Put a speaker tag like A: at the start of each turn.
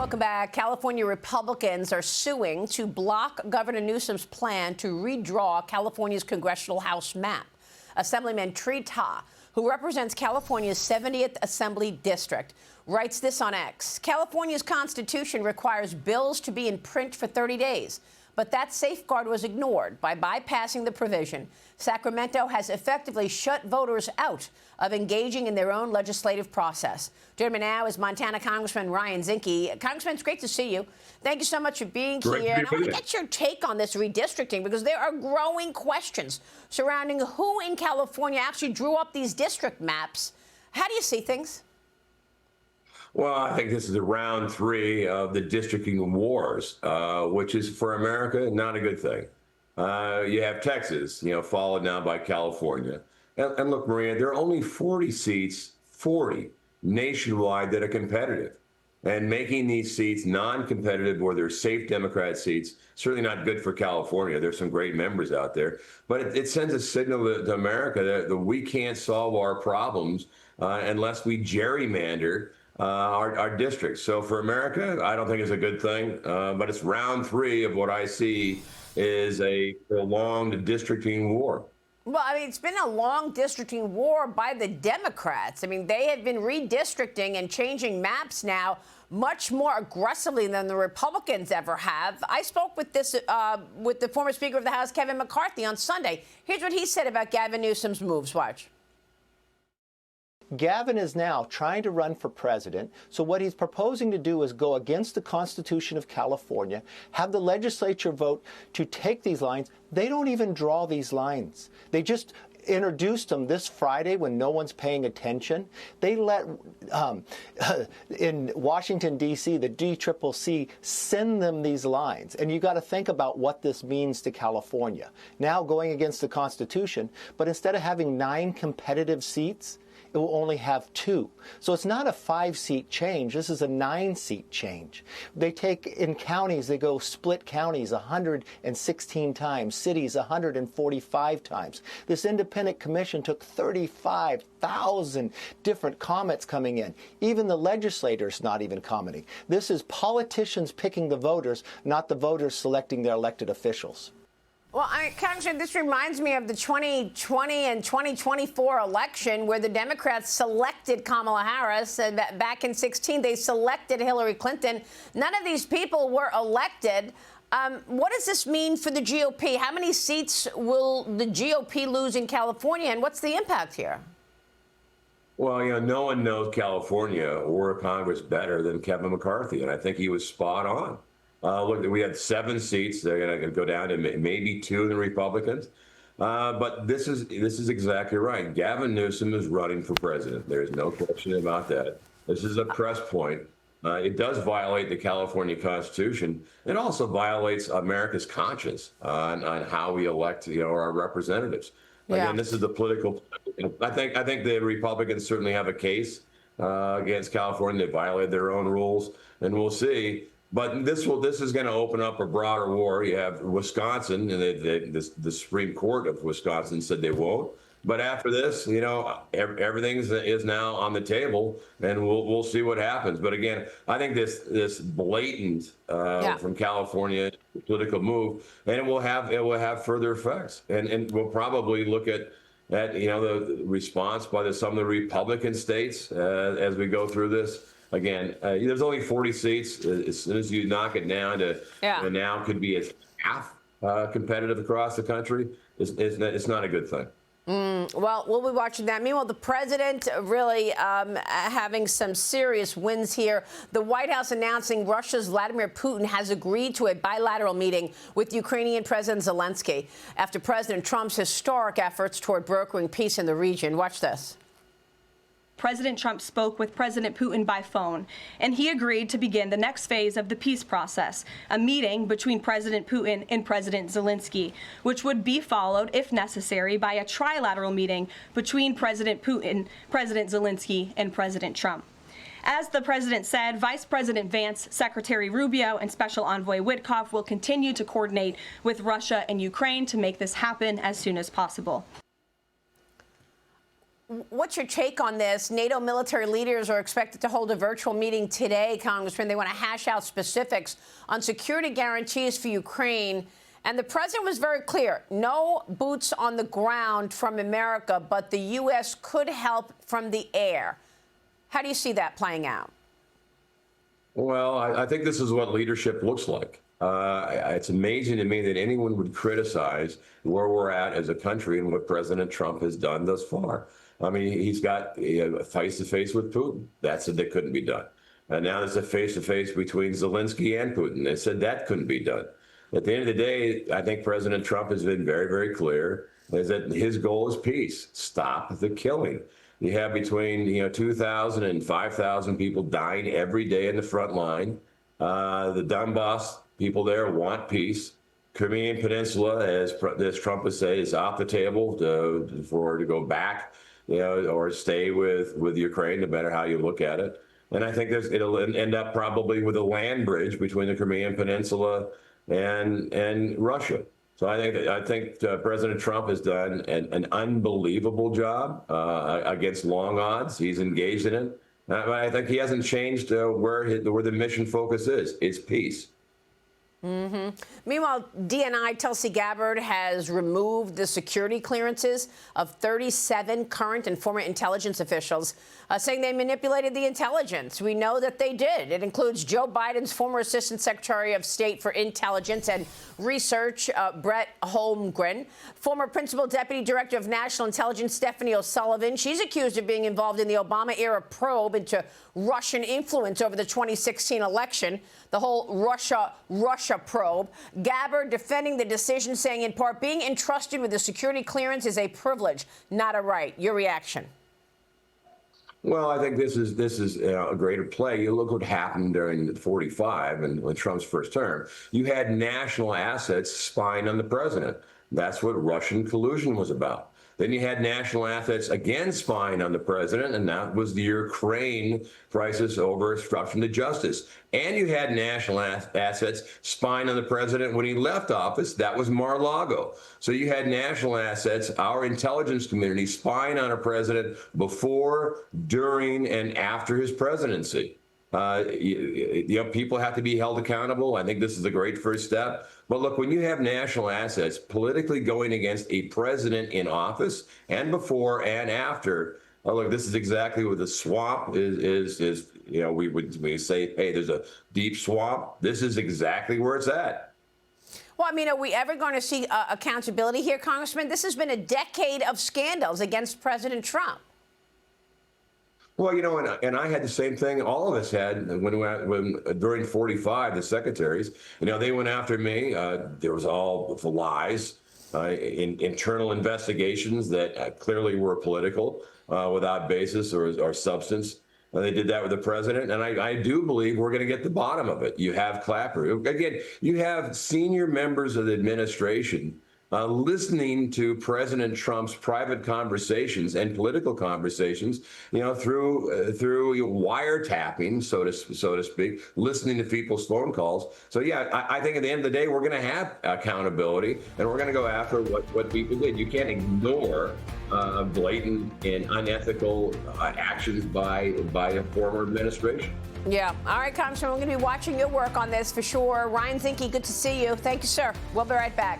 A: Welcome back. California Republicans are suing to block Governor Newsom's plan to redraw California's congressional House map. Assemblyman Trita, who represents California's 70th Assembly District, writes this on X. California's Constitution requires bills to be in print for 30 days. But that safeguard was ignored. By bypassing the provision, Sacramento has effectively shut voters out of engaging in their own legislative process. Joining me now is Montana Congressman Ryan Zinke. Congressman, it's great to see you. Thank you so much for being here. And I want to get your take on this redistricting, because there are growing questions surrounding who in California actually drew up these district maps. How do you see things?
B: Well, I think this is round 3 of the districting wars, which is for America not a good thing. You have Texas, followed now by California. And look, Maria, there are only 40 seats, 40 nationwide that are competitive. And making these seats non-competitive, or they're safe Democrat seats, certainly not good for California. There's some great members out there. But it sends a signal to America that we can't solve our problems unless we gerrymander our districts. So for America, I don't think it's a good thing, but it's round 3 of what I see is a prolonged districting war.
A: Well, I mean, it's been a long districting war by the Democrats. I mean, they have been redistricting and changing maps now much more aggressively than the Republicans ever have. I spoke with the former Speaker of the House, Kevin McCarthy, on Sunday. Here's what he said about Gavin Newsom's moves. Watch.
C: Gavin is now trying to run for president, so what he's proposing to do is go against the Constitution of California, have the legislature vote to take these lines. They don't even draw these lines. They just introduced them this Friday when no one's paying attention. They let, in Washington, D.C., the DCCC send them these lines. And you got to think about what this means to California. Now going against the Constitution, but instead of having 9 competitive seats, it will only have 2. So it's not a 5-seat change. This is a 9-seat change. They take, in counties, they go split counties 116 times, cities 145 times. This independent commission took 35,000 different comments coming in. Even the legislators not even commenting. This is politicians picking the voters, not the voters selecting their elected officials.
A: Well, Congressman, this reminds me of the 2020 and 2024 election, where the Democrats selected Kamala Harris. Back in 2016, they selected Hillary Clinton. None of these people were elected. What does this mean for the GOP? How many seats will the GOP lose in California, and what's the impact here?
B: Well, no one knows California or Congress better than Kevin McCarthy, and I think he was spot on. Look, we had 7 seats. They're going to go down to maybe 2 in the Republicans. But this is exactly right. Gavin Newsom is running for president. There's no question about that. This is a press point. It does violate the California Constitution. It also violates America's conscience on how we elect, our representatives.
A: Yeah.
B: Again, this is the political. I think the Republicans certainly have a case against California. They violated their own rules, and we'll see. But this is going to open up a broader war. You have Wisconsin, and the Supreme Court of Wisconsin said they won't. But after this, everything is now on the table, and we'll see what happens. But again, I think this blatant from California political move, and it will have further effects, and we'll probably look at the response by some of the Republican states as we go through this. Again, there's only 40 seats. As soon as you knock it down to now could be a half competitive across the country, it's not a good thing.
A: Well, we'll be watching that. Meanwhile, the president really having some serious wins here. The White House announcing Russia's Vladimir Putin has agreed to a bilateral meeting with Ukrainian President Zelensky after President Trump's historic efforts toward brokering peace in the region. Watch this.
D: President Trump spoke with President Putin by phone, and he agreed to begin the next phase of the peace process, a meeting between President Putin and President Zelensky, which would be followed, if necessary, by a trilateral meeting between President Putin, President Zelensky, and President Trump. As the president said, Vice President Vance, Secretary Rubio, and Special Envoy Witkoff will continue to coordinate with Russia and Ukraine to make this happen as soon as possible.
A: What's your take on this? NATO military leaders are expected to hold a virtual meeting today, Congressman. They want to hash out specifics on security guarantees for Ukraine. And the president was very clear, no boots on the ground from America, but the U.S. could help from the air. How do you see that playing out?
B: Well, I think this is what leadership looks like. It's amazing to me that anyone would criticize where we're at as a country and what President Trump has done thus far. I mean, he's got a face-to-face with Putin. That said that couldn't be done. And now there's a face-to-face between Zelensky and Putin. They said that couldn't be done. At the end of the day, I think President Trump has been very, very clear is that his goal is peace. Stop the killing. You have between 2,000 and 5,000 people dying every day in the front line. The Donbass people there want peace. Crimean Peninsula, as Trump has said, is off the table to go back, or stay with Ukraine, no matter how you look at it. And I think it'll end up probably with a land bridge between the Crimean Peninsula and Russia. So I think President Trump has done an unbelievable job against long odds. He's engaged in it. I think he hasn't changed where the mission focus is. It's peace.
A: Mm-hmm. Meanwhile, DNI Tulsi Gabbard has removed the security clearances of 37 current and former intelligence officials, saying they manipulated the intelligence. We know that they did. It includes Joe Biden's former Assistant Secretary of State for Intelligence and Research, Brett Holmgren, former Principal Deputy Director of National Intelligence, Stephanie O'Sullivan. She's accused of being involved in the Obama-era probe into Russian influence over the 2016 election, the whole Russia probe. Gabbard defending the decision, saying in part, being entrusted with a security clearance is a privilege, not a right. Your reaction?
B: Well, I think this is a greater play. You look what happened during 45 and when Trump's first term. You had national assets spying on the president. That's what Russian collusion was about. Then you had national assets again spying on the president, and that was the Ukraine crisis over obstruction of justice. And you had national assets spying on the president when he left office. That was Mar-a-Lago. So you had national assets, our intelligence community, spying on a president before, during, and after his presidency. People have to be held accountable. I think this is a great first step. But look, when you have national assets politically going against a president in office and before and after, look, this is exactly what the swamp is. We say, hey, there's a deep swamp. This is exactly where it's at.
A: Well, I mean, are we ever going to see accountability here, Congressman? This has been a decade of scandals against President Trump.
B: Well, and I had the same thing. All of us had when during 45, the secretaries, they went after me. There was all the lies, internal investigations that clearly were political, without basis or substance. They did that with the president, and I do believe we're going to get the bottom of it. You have Clapper. Again, you have senior members of the administration listening to President Trump's private conversations and political conversations, through wiretapping, so to speak, listening to people's phone calls. So yeah, I think at the end of the day, we're going to have accountability, and we're going to go after what people did. You can't ignore blatant and unethical actions by a former administration.
A: Yeah. All right, Congressman, we're going to be watching your work on this for sure. Ryan Zinke, good to see you. Thank you, sir. We'll be right back.